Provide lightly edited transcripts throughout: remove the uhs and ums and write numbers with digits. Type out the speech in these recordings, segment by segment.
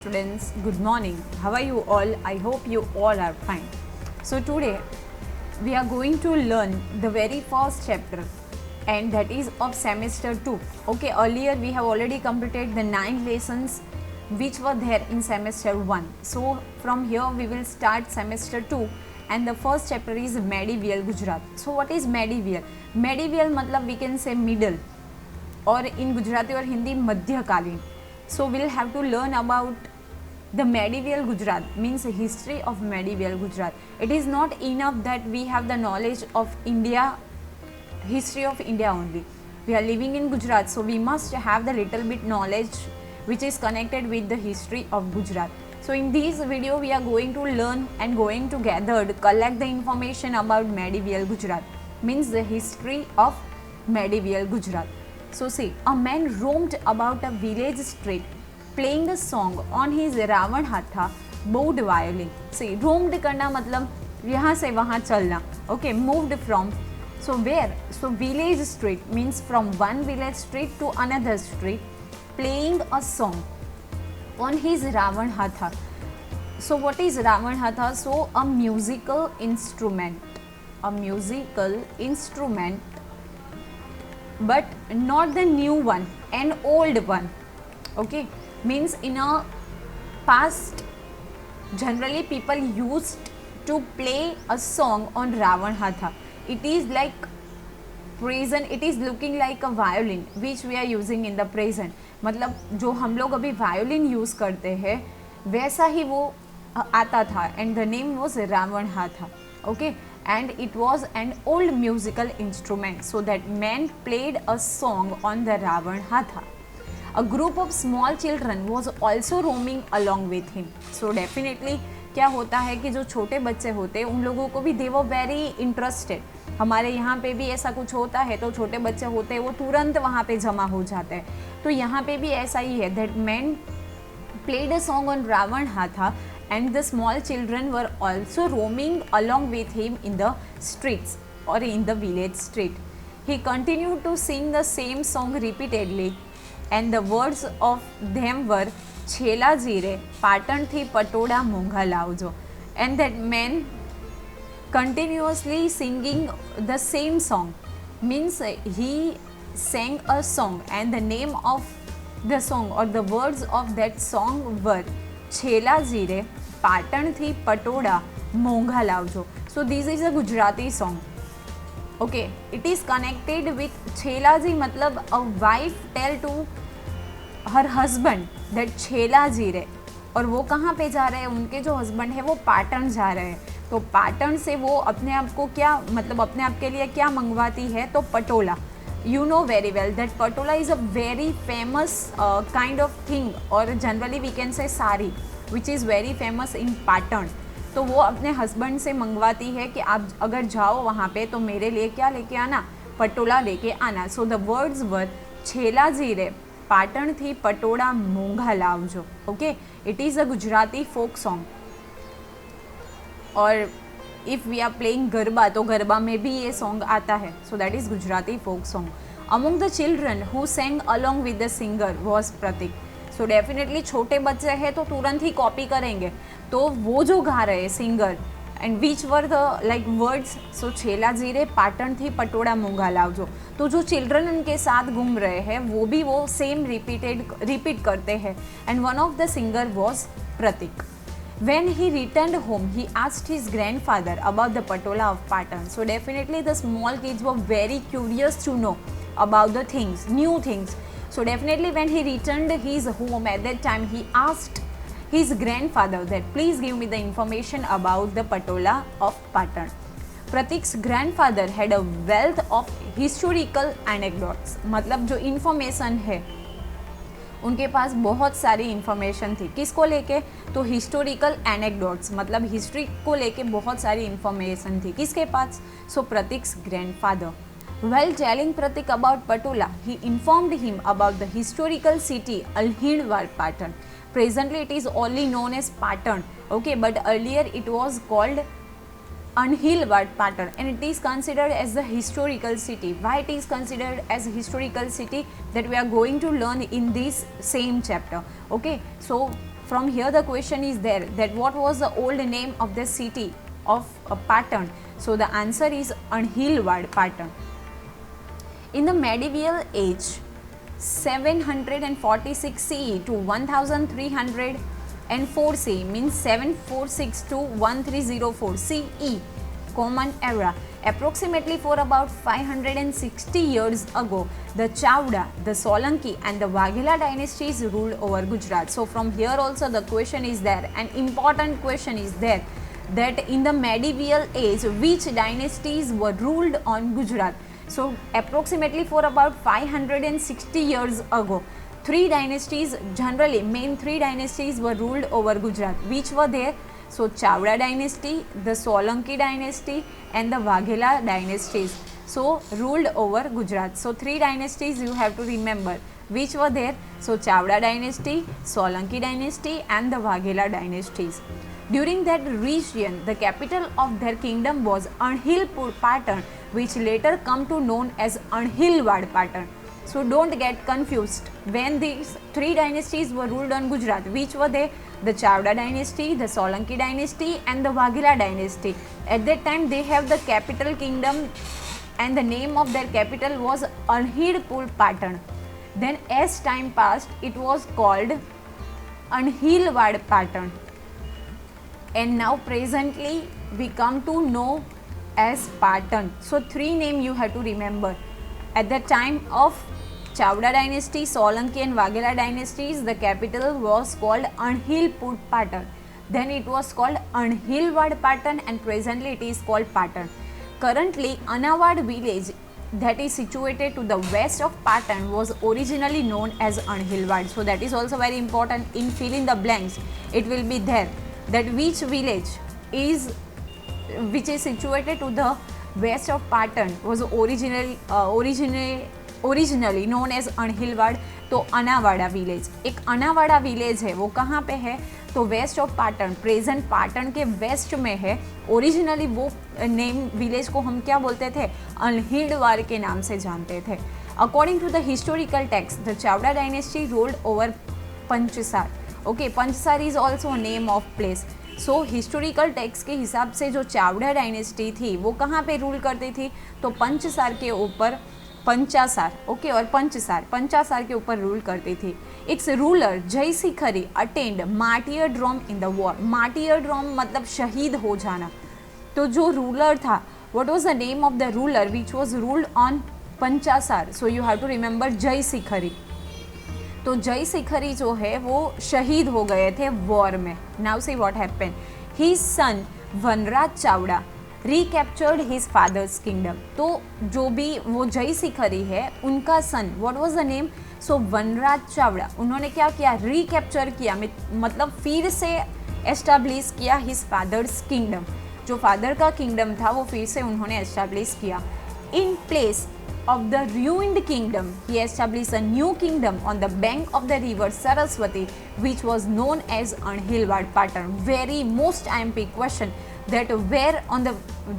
Students, good morning. How are you all? I hope you all are fine. So today we are going to learn the very first chapter, and that is of semester 2. Okay, earlier we have already completed the 9 lessons which were there in semester 1. So from here we will start semester 2, and the first chapter is Medieval Gujarat. So what is medieval? Medieval matlab we can say middle, or in Gujarati or Hindi madhyakalin. So we'll have to learn about the medieval Gujarat, means history of medieval Gujarat. It is not enough that we have the knowledge of India, history of India only. We are living in Gujarat, so we must have the little bit knowledge which is connected with the history of Gujarat. So in this video we are going to learn and going to collect the information about medieval Gujarat, means the history of medieval Gujarat. So see, a man roamed about a village street playing a song on his Ravan Hatha bowed violin. See, roamed करना मतलब यहाँ से वहाँ चलना. Okay, moved from. So where? So village street means from one village street to another street, playing a song on his Ravan Hatha. So what is Ravan Hatha? So a musical instrument. A musical instrument, but not the new one, an old one. Okay, means in a past generally people used to play a song on Ravan Hatha. It is like present, it is looking like a violin which we are using in the present. मतलब जो हम लोग अभी violin use करते हैं वैसा ही वो आता था, and the name was Ravan Hatha. Okay, and it was an old musical instrument. So that man played a song on the Ravan Hatha. A group of small children was also roaming along with him. So definitely क्या होता है कि जो छोटे बच्चे होते हैं उन लोगों को भी they were very interested. हमारे यहाँ पे भी ऐसा कुछ होता है तो छोटे बच्चे होते हैं वो तुरंत वहाँ पे जमा हो जाते हैं. तो यहाँ पे भी ऐसा ही है. That man played a song on Ravan Hatha, and the small children were also roaming along with him in the streets or in the village street. He continued to sing the same song repeatedly, and the words of them were છેલા જીરે પાટણથી પટોળા મોંઘા લાવજો. And that man continuously singing the same song, means he sang a song, and the name of the song or the words of that song were છેલા જીરે પાટણથી પટોળા મોંઘા લાવજો. So this is a Gujarati song. Okay, it is connected with છેલાજી मतलब a wife tell to her husband that છેલાજી રે, और वो कहाँ पे जा रहे हैं? उनके जो हस्बैंड है वो पाटन जा रहे हैं. तो पाटन से वो अपने आप को क्या मतलब अपने आप के लिए क्या मंगवाती है? तो Patola. You know very well that patola is a very famous kind of thing, or generally we can say sari, which is very famous in Patan. तो वो अपने हस्बैंड से मंगवाती है कि आप अगर जाओ वहाँ पे तो मेरे लिए क्या लेके आना? पटोला लेके आना. सो द वर्ड्स वर છેલાજી રે પાટણથી પટોળા મોંઘા લાવજો. Okay, it is a Gujarati folk song. और if we are playing garba तो गरबा में भी ये सॉन्ग आता है. So that is Gujarati folk song. Among the children who sang along with the singer was Prateek. So definitely छोटे बच्चे हैं तो तुरंत ही कॉपी करेंगे. तो वो जो गा रहे हैं singer, and which were the like words, so છેલાજી રે પાટણથી પટોળા મોંઘા લાવજો. तो जो चिल्ड्रन उनके साथ घूम रहे हैं वो भी वो सेम रिपीट करते हैं. And one of the singer was Prateek. When he returned home, he asked his grandfather about the patola of Patan. So definitely the small kids were very curious to know about the things, new things. So definitely when he returned his home at that time, he asked his grandfather that please give me the information about the patola of Patan. Pratik's grandfather had a wealth of historical anecdotes. मतलब जो information है उनके पास बहुत सारी information थी. किसको लेके? तो हिस्टोरिकल एनेक्डोट्स मतलब हिस्ट्री को लेके बहुत सारी इन्फॉर्मेशन थी. किसके पास? सो प्रतीक्स grandfather. While telling Pratik about Patola, he informed him about the historical city Alhindwar Patan. Presently it is only known as Patan, okay, but earlier it was called Alhindwar Patan, and it is considered as the historical city. Why it is considered as a historical city? That we are going to learn in this same chapter. Okay, so from here the question is there that what was the old name of the city of Patan? So the answer is Anhilwad, Patan. In the medieval age, 746 CE to 1304 CE means 746 to 1304 CE, Common Era. Approximately for about 560 years ago, the Chavda, the Solanki and the Waghela dynasties ruled over Gujarat. So from here also the question is there, an important question is there, that in the medieval age which dynasties were ruled on Gujarat. So approximately for about 560 years ago, three dynasties, generally main three dynasties were ruled over Gujarat. Which were there? So Chavda dynasty, the Solanki dynasty and the Waghela dynasties so ruled over Gujarat. So three dynasties you have to remember. Which were there? So Chavda dynasty, Solanki dynasty and the Waghela dynasties. During that region, the capital of their kingdom was Anhilpur Patan, which later come to known as Anhilwad Patan. So don't get confused. When these three dynasties were ruled on Gujarat, which were they? The Chavda dynasty, the Solanki dynasty and the Waghela dynasty. At that time they have the capital kingdom and the name of their capital was Anhilpur Patan. Then as time passed, it was called Anhilwad Patan. And now presently we come to know as Patan. So three names you have to remember. At the time of Chavda dynasty, Solanki and Waghela dynasties, the capital was called Anhilpur Patan. Then it was called Anhilwad Patan and presently it is called Patan. Currently, Anawad village that is situated to the west of Patan was originally known as Anhilwad. So that is also very important. In fill in the blanks, it will be there that which village is situated to the west of Patan was originally known as Anhilwad. तो अनावाड़ा village, एक अनावाड़ा village है वो कहाँ पे है? तो west of Patan, present Patan के west में है. ओरिजिनली वो नेम विलेज को हम क्या बोलते थे? अनहिलवाड़ के नाम से जानते थे. According to the historical text, the Chavda dynasty ruled over Panchasar. Okay, Panchasar is also name of place. So historical text के हिसाब से जो चावड़ा डायनेस्टी थी वो कहाँ पे रूल करती थी? तो पंचसार के ऊपर, पंचासार, ओके, और पंचासार के ऊपर रूल करती थी. Its ruler Jayashikhari attained martyrdom in the war. Martyrdom मतलब शहीद हो जाना. तो जो रूलर था, what was the name of the ruler which was ruled on Panchasar? So you have to remember Jayashikhari. तो जयशिखरी जो है वो शहीद हो गए थे वॉर में. Now see what happened. His son Vanraj Chavda recaptured his father's kingdom. तो जो भी वो जयशिखरी है उनका सन, व्हाट वाज द नेम? सो वनराज चावड़ा. उन्होंने क्या किया? रिकैप्चर किया, मतलब फिर से एस्टैब्लिश किया हिज फादर्स किंगडम. जो फादर का किंगडम था वो फिर से उन्होंने एस्टैब्लिश किया. In place of the ruined kingdom, he established a new kingdom on the bank of the river Saraswati, which was known as Anhilwad Patan. Very most IMP question, that where on the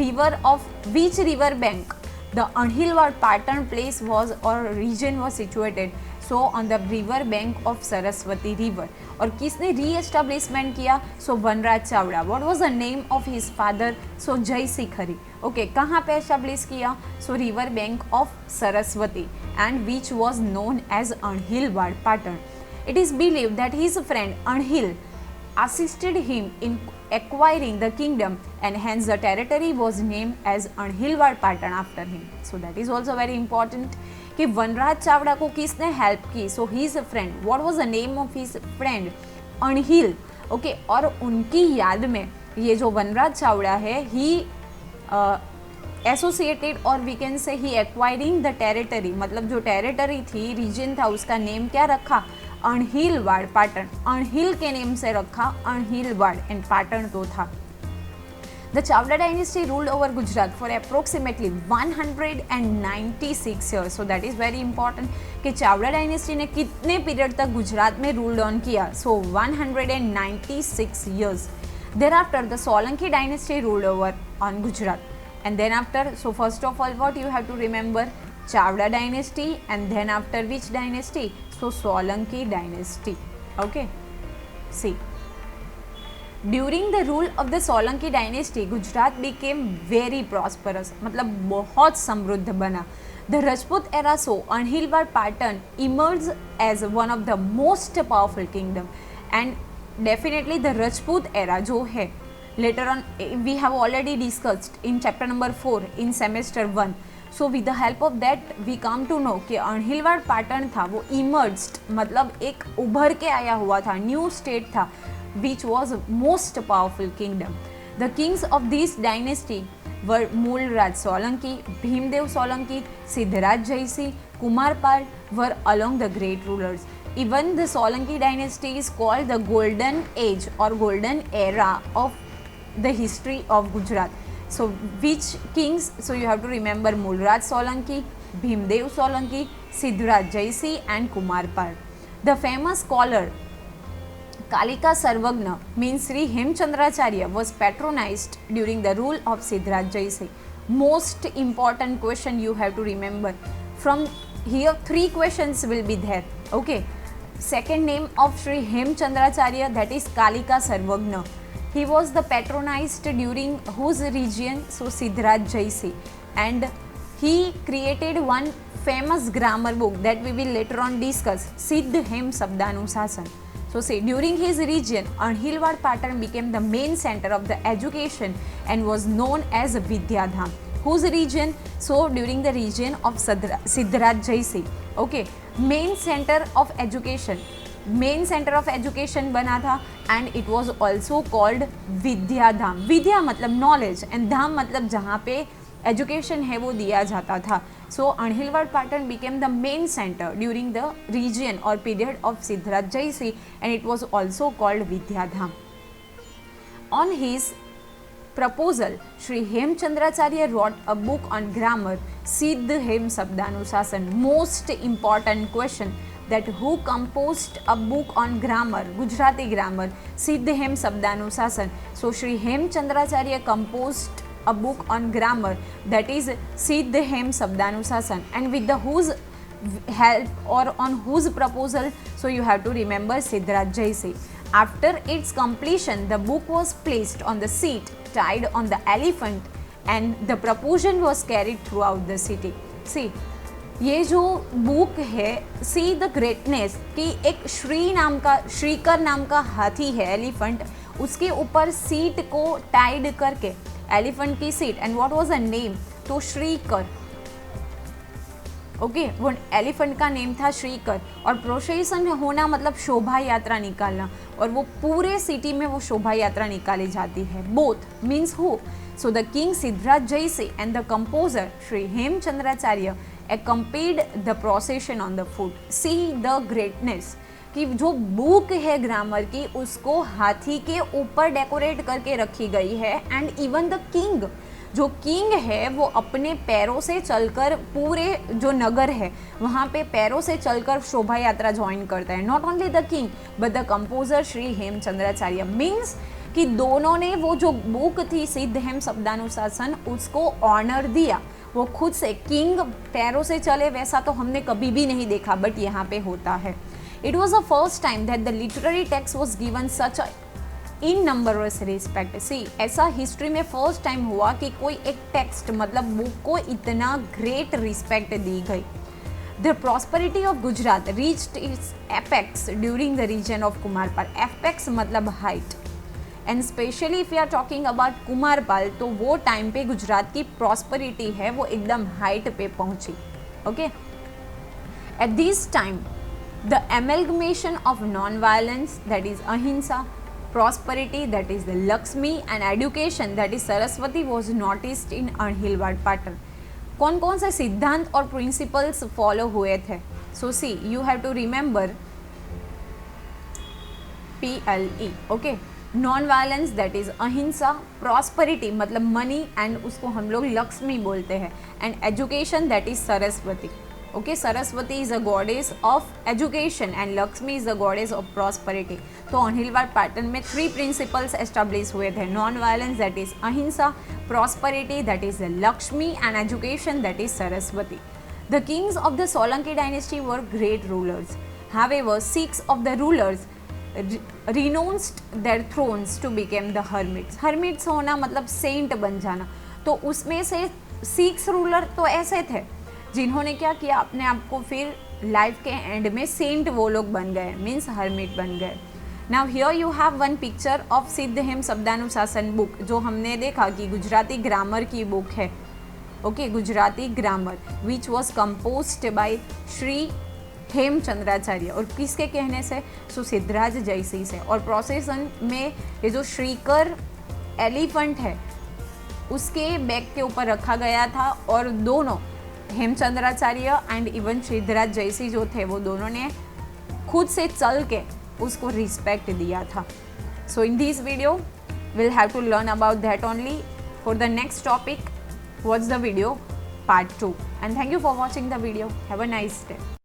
river of which river bank the Anhilwad Patan place was or region was situated? So on the river bank of Saraswati river. और किसने re-establishment किया? So Vanraj Chavda. What was the name of his father? So जयशिखरी. Okay, कहाँ पे establish किया? So river bank of Saraswati and which was known as Anhilwad Patan. It is believed that his friend Anhil assisted him in acquiring the kingdom and hence the territory was named as Anhilwad Patan after him. So that is also very important कि वनराज चावड़ा को किसने help की? So he's a friend. What was the name of his friend? Anhil. Okay, और उनकी याद में ये जो वनराज चावड़ा है ही एसोसिएटेड और we can say he acquiring the territory, मतलब जो टेरिटरी थी, रीजन था, उसका नेम क्या रखा? अनहिलवाड़ पाटन. अनहिल के नेम से रखा अनहिलवाड़ एंड पाटन तो था. The Chavda dynasty ruled over Gujarat for approximately 196 years. So that is very important कि चावड़ा डायनेस्टी ने कितने पीरियड तक गुजरात में रूल ऑन किया? So 196 years. Thereafter the Solanki dynasty ruled over on Gujarat. And then after, so first of all what you have to remember? Chavda dynasty and then after which dynasty? So Solanki dynasty. Okay. See, during the rule of the Solanki dynasty Gujarat became very prosperous, मतलब बहुत समृद्ध बना. The Rajput era so Anhilwad Patan emerge as one of the most powerful kingdom. And definitely the Rajput era जो है, later on we have already discussed in chapter number 4 in semester 1. So with the help of that we come to know कि अणहिलवाड़ पाटन था वो emerged, मतलब एक उभर के आया हुआ था, न्यू स्टेट था, which was most powerful kingdom. The kings of this dynasty were Mulraj Solanki, Bhimdev Solanki, Siddharaj Jaisingh, Kumarpal were among the great rulers. Even the Solanki dynasty is called the golden age or golden era of the history of Gujarat. So which kings? So you have to remember Mulraj Solanki, Bhimdev Solanki, Siddharaj Jaisingh and Kumarpal. The famous scholar Kalika Sarvagna means Sri Hemchandracharya was patronized during the rule of Siddharaj Jaisingh. Most important question you have to remember. From here 3 questions will be there. Okay. Second name of Sri Hemchandracharya, that is Kalika Sarvagna. He was the patronized during whose region? So Siddharaj Jaisingh. And he created one famous grammar book that we will later on discuss, Siddh Hem Sabdanusasan. So say during his region, Anhilwad Patan became the main center of the education and was known as Vidyadham. Whose region? So during the region of Siddharaj Jaisingh. Okay, main center of education. Main center of education बना था and it was also called Vidyadham. Vidya मतलब knowledge and धाम मतलब जहाँ पे education है वो दिया जाता था. So Anhilwad Patan became the main centre during the region और period of Siddhraj Jaysinh and it was also called Vidyadham. On his proposal Shri Hemchandracharya wrote a book on grammar, Siddh Hem Sabdanusasan. Most important question that who composed a book on grammar, Gujarati grammar, Siddh Hem Sabdanusasan. So Shri Hemchandracharya composed a book on grammar, that is Siddh Hem Sabdanusasan, and with the whose help or on whose proposal? So you have to remember Siddharaj Jaisingh. After its completion, the book was placed on the seat tied on the elephant and the proposition was carried throughout the city. See, ये जो book है, see the greatness, कि एक श्रीकर नाम का हाथी है, elephant, उसके ऊपर सीट को टाइड करके, एलिफेंट की seat, and what was the name? तो श्रीकर. ओके, वो एलिफेंट का नेम था श्रीकर. और प्रोसेशन होना मतलब शोभा यात्रा निकालना, और वो पूरे सिटी में वो शोभा यात्रा निकाली जाती है. Both means who? So the king Siddharaj Jaysinh and the composer Shri Hemchandracharya accompanied the procession on the foot. See the greatness कि जो बुक है ग्रामर की उसको हाथी के ऊपर डेकोरेट करके रखी गई है. एंड इवन द किंग, जो किंग है वो अपने पैरों से चलकर पूरे जो नगर है वहाँ पे पैरों से चलकर शोभा यात्रा ज्वाइन करता है. Not only the king but the composer Shri Hemchandracharya. Means कि दोनों ने वो जो बुक थी सिद्ध हेम शब्दानुशासन उसको ऑनर दिया. वो खुद से किंग पैरों से चले वैसा तो हमने कभी भी नहीं देखा, बट यहाँ पे होता है. It was the first time that the literary text was given such enormous respect. See, ऐसा हिस्ट्री में फर्स्ट टाइम हुआ कि कोई एक टेक्स्ट मतलब बुक को इतना ग्रेट रिस्पेक्ट दी गई. The prosperity of Gujarat reached its apex during the region of Kumarpal. Apex मतलब height, and specially if you are talking about Kumarpal, तो वो टाइम पे गुजरात की प्रॉस्पेरिटी है वो एकदम हाइट पे पहुंची. Okay, at this time the amalgamation of non violence that is अहिंसा, prosperity that is the Lakshmi and education that is Saraswati was noticed in Anhilwad Patan. कौन कौन से सिद्धांत और प्रिंसिपल्स फॉलो हुए थे? So see, you have to remember PLE. Okay, non violence that is ahimsa, prosperity मतलब money and उसको हम लोग लक्ष्मी बोलते हैं, and education that is Saraswati. Okay, Saraswati is a goddess of education and Lakshmi is a goddess of prosperity. तो अहिलवाड़ पैटर्न में 3 principles establish हुए थे. Non violence that is ahimsa, prosperity that is Lakshmi and education that is Saraswati. The Kings of the Solanki dynasty were great rulers. However, 6 of the rulers renounced their thrones to become the hermits. Hermits होना मतलब Saint बन जाना। तो उसमें से 6 ruler तो ऐसे थे जिन्होंने क्या किया, अपने आप को फिर लाइफ के एंड में सेंट वो लोग बन गए, मीन्स हर्मिट बन गए। Now here you have one picture of Siddhahem Shabdanushasan book, जो हमने देखा कि गुजराती ग्रामर की बुक है। Okay, Gujarati grammar which was composed by Shri Hemchandracharya. और किसके कहने से? सो सिद्धराज जयसिंह से। और प्रोसेसन में ये जो श्रीकर एलिफेंट है उसके बैक के ऊपर रखा गया था, और दोनों हेमचंद्राचार्य एंड इवन सिद्धराज जयसिंह जो थे वो दोनों ने खुद से चल के उसको रिस्पेक्ट दिया था। So in this video will have to learn about that only. For the next topic watch the video part 2 and thank you for watching the video. Have a nice day.